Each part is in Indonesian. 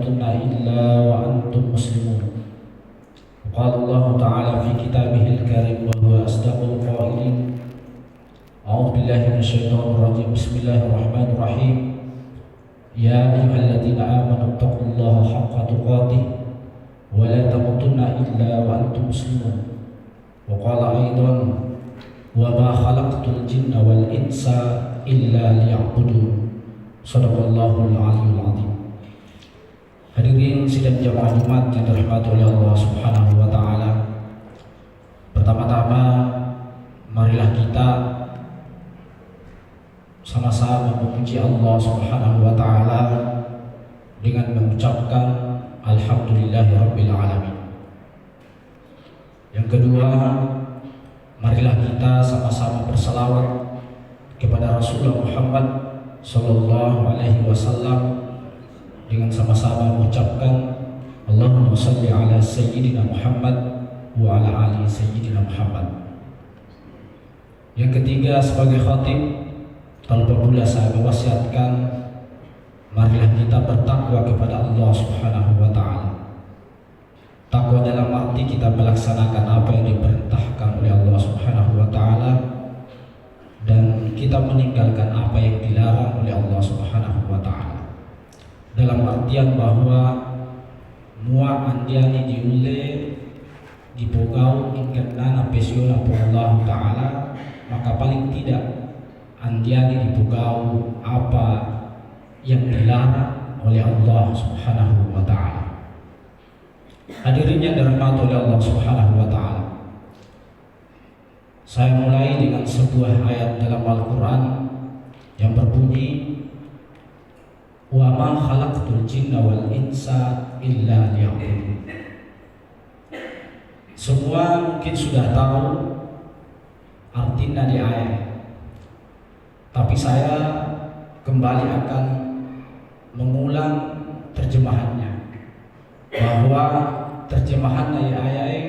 تموتن إلا وأنتم مسلمون. قال الله تعالى في كتابه الكريم وهو أصدق القائلين: أعوذ بالله من الشيطان الرجيم. بسم الله الرحمن الرحيم. يا أيها الذين آمنوا اتقوا الله حق تقاته ولا تموتن إلا وأنتم مسلمون. وقال أيضا: وما خلقت الجن والإنس إلا ليعبدون. Sadaqallahul Aliyyul Azim. Hadirin sidang jamaah Jumat yang dirahmati oleh Allah Subhanahu wa taala. Pertama-tama marilah kita sama-sama memuji Allah Subhanahu wa taala dengan mengucapkan alhamdulillahirabbil alamin. Yang kedua, marilah kita sama-sama berselawat kepada Rasulullah Muhammad sallallahu alaihi wasallam dengan sama-sama mengucapkan Allahumma shalli ala sayyidina Muhammad wa ala ali sayyidina Muhammad. Yang ketiga, sebagai khatib, tanpa pula saya mewasiatkan, marilah kita bertakwa kepada Allah Subhanahu wa taala. Takwa dalam arti kita melaksanakan apa yang diperintahkan oleh Allah Subhanahu wa taala dan kita meninggalkan apa yang dilarang oleh Allah Subhanahu wa taala. Dalam artian bahwa mua andiani diule dipogau ingkatna pesona po Allah taala, maka paling tidak andiani dipogau apa yang dilarang oleh Allah Subhanahu wa taala. Hadirin yang dirahmati oleh Allah Subhanahu wa taala, saya mulai dengan sebuah ayat dalam Al-Quran yang berbunyi: wa ma khalaqtul jinna wal insa illa liya'budun. Semua mungkin sudah tahu artinya di ayat, tapi saya kembali akan mengulang terjemahannya, bahwa terjemahan dari ayat: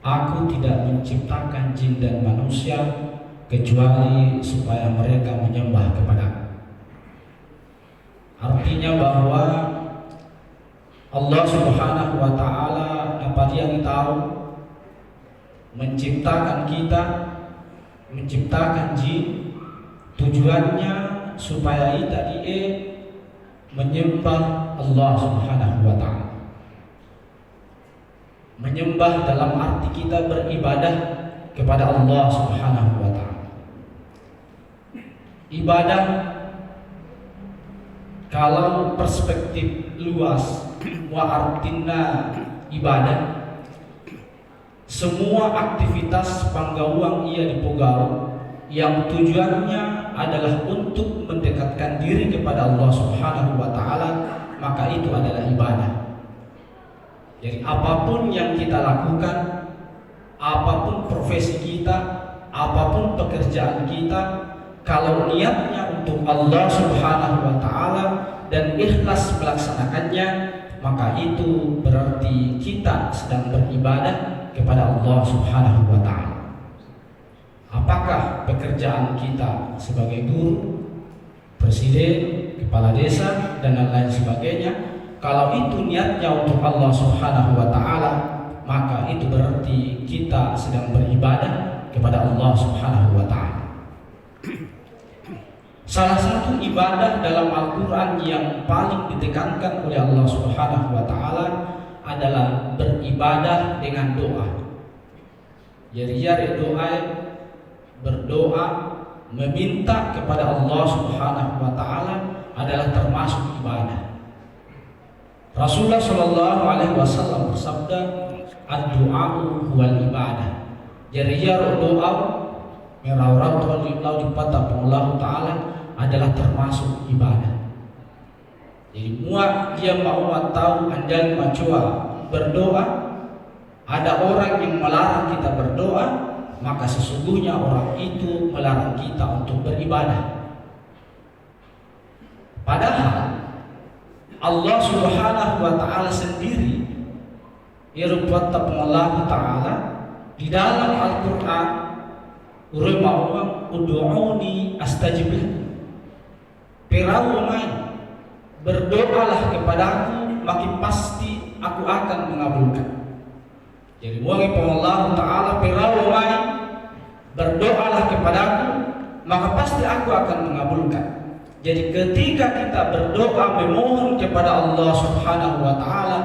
aku tidak menciptakan jin dan manusia kecuali supaya mereka menyembah kepadaku. Artinya bahwa Allah Subhanahu wa taala apa yang tahu menciptakan kita, menciptakan jin, tujuannya supaya kita menyembah Allah Subhanahu wa taala. Menyembah dalam arti kita beribadah kepada Allah Subhanahu wa taala. Ibadah kalau perspektif luas, wa artina ibadah, semua aktivitas panggauang ia dipogau yang tujuannya adalah untuk mendekatkan diri kepada Allah Subhanahu wa taala, maka itu adalah ibadah. Jadi apapun yang kita lakukan, apapun profesi kita, apapun pekerjaan kita, kalau niatnya untuk Allah Subhanahu wa taala dan ikhlas melaksanakannya, maka itu berarti kita sedang beribadah kepada Allah Subhanahu wa taala. Apakah pekerjaan kita sebagai guru, presiden, kepala desa dan lain sebagainya, kalau itu niatnya untuk Allah Subhanahu wa taala, maka itu berarti kita sedang beribadah kepada Allah Subhanahu wa taala. Salah satu ibadah dalam Al-Qur'an yang paling ditekankan oleh Allah Subhanahu wa taala adalah beribadah dengan doa. Jadi doa, berdoa, meminta kepada Allah Subhanahu wa taala adalah termasuk ibadah. Rasulullah Shallallahu Alaihi Wasallam bersabda, "Ad-du'a'u huwal ibadah." Jadi doa merawat Allah dipatah Allah Taala adalah termasuk ibadah. Jadi muat dia mau tahu andal macua berdoa, ada orang yang melarang kita berdoa, maka sesungguhnya orang itu melarang kita untuk beribadah. Padahal Allah Subhanahu wa taala sendiri Allah taala di dalam Al-Qur'an urma'u ud'uni astajib lakum. Berdoalah kepadaku, makin pasti aku akan mengabulkan. Jadi wahai Allah Ta'ala perawai, berdoalah kepadaku, maka pasti aku akan mengabulkan. Jadi ketika kita berdoa memohon kepada Allah Subhanahu wa Ta'ala,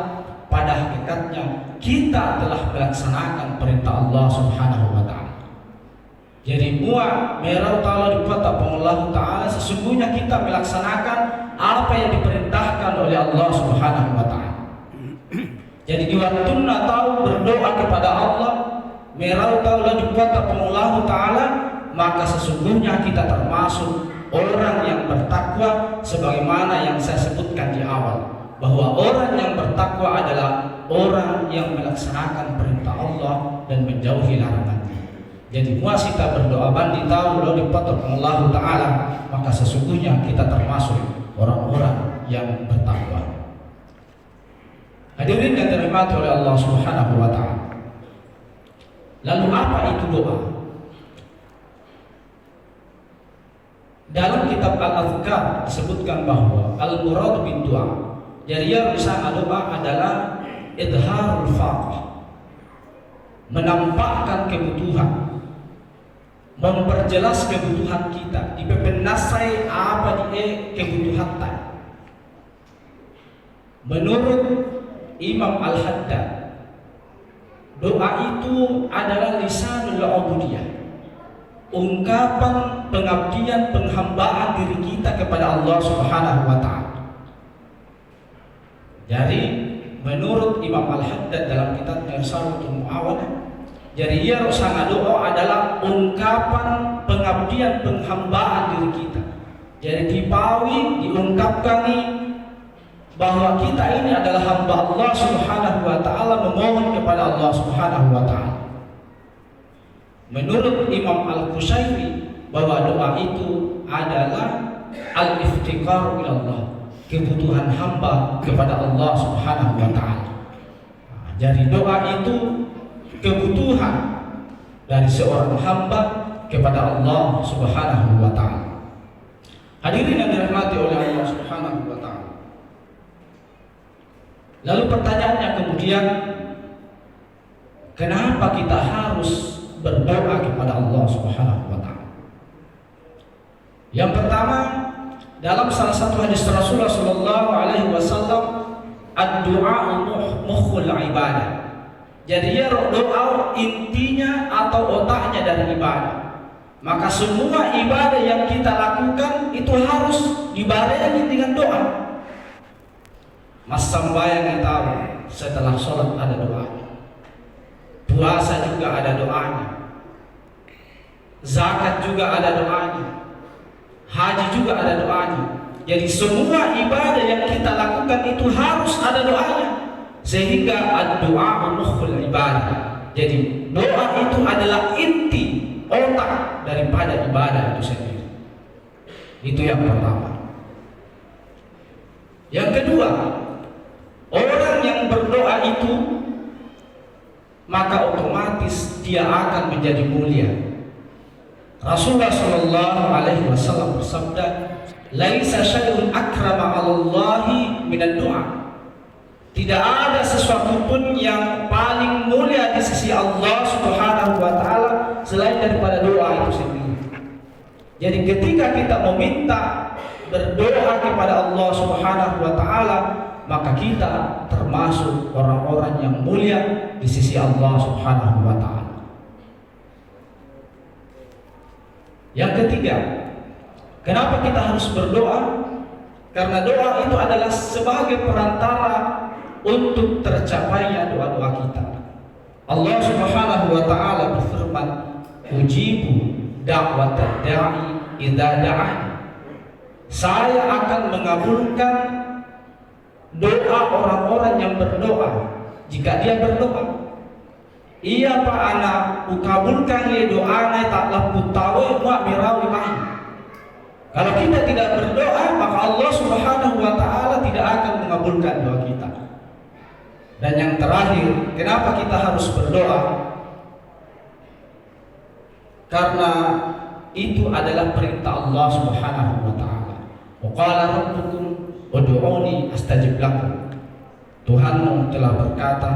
pada hakikatnya kita telah melaksanakan perintah Allah Subhanahu wa Ta'ala. Jadi muat merau ta'ala di kota Allah Ta'ala, sesungguhnya kita melaksanakan apa yang diperintahkan oleh Allah Subhanahu wa Ta'ala. Jadi di waktu tahu berdoa kepada Allah, merau ta'ala di kota Allah Ta'ala, maka sesungguhnya kita termasuk orang yang bertakwa, sebagaimana yang saya sebutkan di awal, bahwa orang yang bertakwa adalah orang yang melaksanakan perintah Allah dan menjauhi larangannya. Jadi muasita berdoa bandi tahu lo dipatok Allah Ta'ala, maka sesungguhnya kita termasuk orang-orang yang bertakwa. Hadirin yang dirahmati oleh Allah Subhanahu wa Ta'ala. Lalu apa itu doa? Dalam kitab Al-Azkar disebutkan bahwa al-murad bid doa, jadi yang bisa doa adalah idharul faqah, menampakkan kebutuhan, memperjelas kebutuhan kita, dipepenasai apa dia kebutuhan tadi. Menurut Imam Al-Haddad, doa itu adalah lisanul ubudiyah, ungkapan pengabdian penghambaan diri kita kepada Allah Subhanahu wa Ta'ala. Jadi menurut Imam Al-Haddad dalam kitab Irsalatul Mu'awalah, jadi ia sangat doa adalah ungkapan pengabdian penghambaan diri kita. Jadi dipawi diungkapkan bahwa kita ini adalah hamba Allah Subhanahu wa Ta'ala, memohon kepada Allah Subhanahu wa Ta'ala. Menurut Imam Al-Qushairi, bahwa doa itu adalah al-iftiqar ila Allah, kebutuhan hamba kepada Allah Subhanahu wa Ta'ala. Jadi doa itu kebutuhan dari seorang hamba kepada Allah Subhanahu wa Ta'ala. Hadirin yang dirahmati oleh Allah Subhanahu wa Ta'ala. Lalu pertanyaannya kemudian, kenapa kita harus berdoa kepada Allah Subhanahu wa Ta'ala? Yang pertama, dalam salah satu hadis Rasulullah sallallahu alaihi wasallam, ad-du'a mukhul ibadah. Jadi ya doa intinya atau otaknya dari ibadah. Maka semua ibadah yang kita lakukan itu harus dibarengi dengan doa. Mas sembahyang yang tahu, setelah sholat ada doanya, puasa juga ada doanya, zakat juga ada doanya, haji juga ada doanya. Jadi semua ibadah yang kita lakukan itu harus ada doanya, sehingga ad-du'a mukhul ibadah. Jadi doa itu adalah inti, otak daripada ibadah itu sendiri. Itu yang pertama. Yang kedua, orang yang berdoa itu maka otomatis dia akan menjadi mulia. Rasulullah sallallahu alaihi wasallam bersabda, "Laisa syai'un akrama 'alallahi minad du'a." Tidak ada sesuatu pun yang paling mulia di sisi Allah Subhanahu wa Ta'ala selain daripada doa itu sendiri. Jadi ketika kita meminta berdoa kepada Allah Subhanahu wa Ta'ala, maka kita termasuk orang-orang yang mulia di sisi Allah Subhanahu wa Ta'ala. Yang ketiga, kenapa kita harus berdoa? Karena doa itu adalah sebagai perantara untuk tercapainya doa-doa kita. Allah Subhanahu wa Ta'ala berfirman, "Ujibu da'watad da'i idza da'ani." Saya akan mengabulkan doa orang-orang yang berdoa jika dia berdoa. Iya Pak anak, ukabulkan ye doa na taklah putawe wa mirawi main. Kalau kita tidak berdoa, maka Allah Subhanahu wa Ta'ala tidak akan mengabulkan doa kita. Dan yang terakhir, kenapa kita harus berdoa? Karena itu adalah perintah Allah Subhanahu wa Ta'ala. Wa qala rabbukum ud'uni astajib lakum. Tuhanmu telah berkata,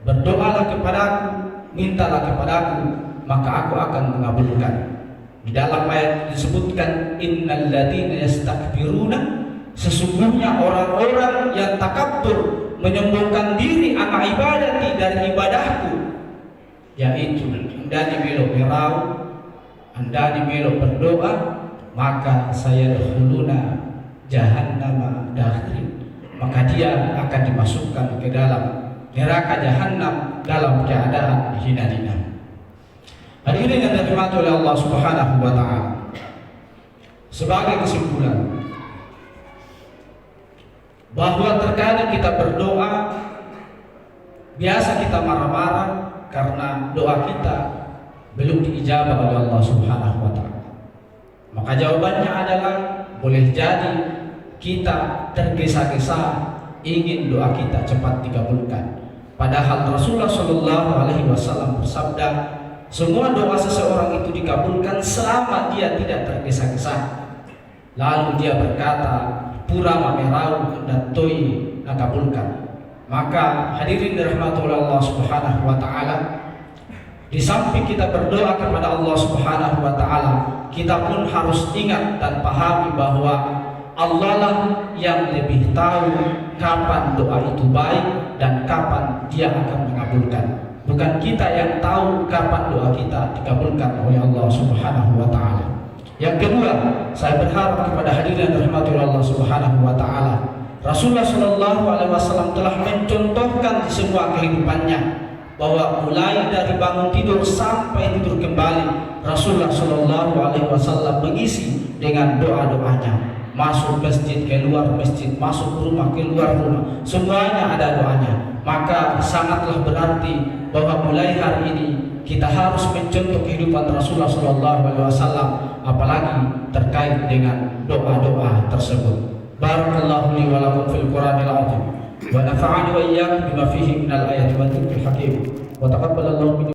berdoalah kepadaku, mintalah kepadaku, maka aku akan mengabulkan. Di dalam ayat disebutkan, innal ladzina yastakbiruna, sesungguhnya orang-orang yang takabur, menyombongkan diri an ibadati, dari ibadahku, yaitu andani melo merau, andani melo berdoa, maka saya dahuluna jahannama dakhirin, maka dia akan dimasukkan ke dalam neraka jahanam dalam keadaan hina-hina. Hadirin yang dirahmati oleh Allah Subhanahu wa taala. Sebagai kesimpulan, bahwa terkadang kita berdoa, biasa kita marah-marah karena doa kita belum diijabah oleh Allah Subhanahu wa taala. Maka jawabannya adalah, boleh jadi kita tergesa-gesa ingin doa kita cepat dikabulkan. Padahal Rasulullah Shallallahu Alaihi Wasallam bersabda, semua doa seseorang itu dikabulkan selama dia tidak tergesa-gesa. Lalu dia berkata, pura mamerau dan toi nakabulkan. Maka hadirin dirahmati oleh Allah Subhanahu wa taala, di samping kita berdoa kepada Allah Subhanahu wa taala, kita pun harus ingat dan pahami bahwa Allah lah yang lebih tahu kapan doa itu baik dan kapan dia akan mengabulkan. Bukan kita yang tahu kapan doa kita dikabulkan oleh Allah Subhanahu wa taala. Yang kedua, saya berharap kepada hadirin rahmati Allah Subhanahu wa taala, Rasulullah Shallallahu alaihi wasallam telah mencontohkan di semua kehidupannya bahwa mulai dari bangun tidur sampai tidur kembali, Rasulullah Shallallahu alaihi wasallam mengisi dengan doa-doanya. Masuk masjid, keluar masjid, masuk rumah, keluar rumah, semuanya ada doanya. Maka sangatlah berarti bahwa mulai hari ini kita harus mencontoh kehidupan Rasulullah SAW, apalagi terkait dengan doa-doa tersebut. Barakallahu li wa lakum fil Qur'anil azim wa nafa'ani wa iyyakum bima fihi minal ayati wa dzikril hakim wa taqabbalallahu minni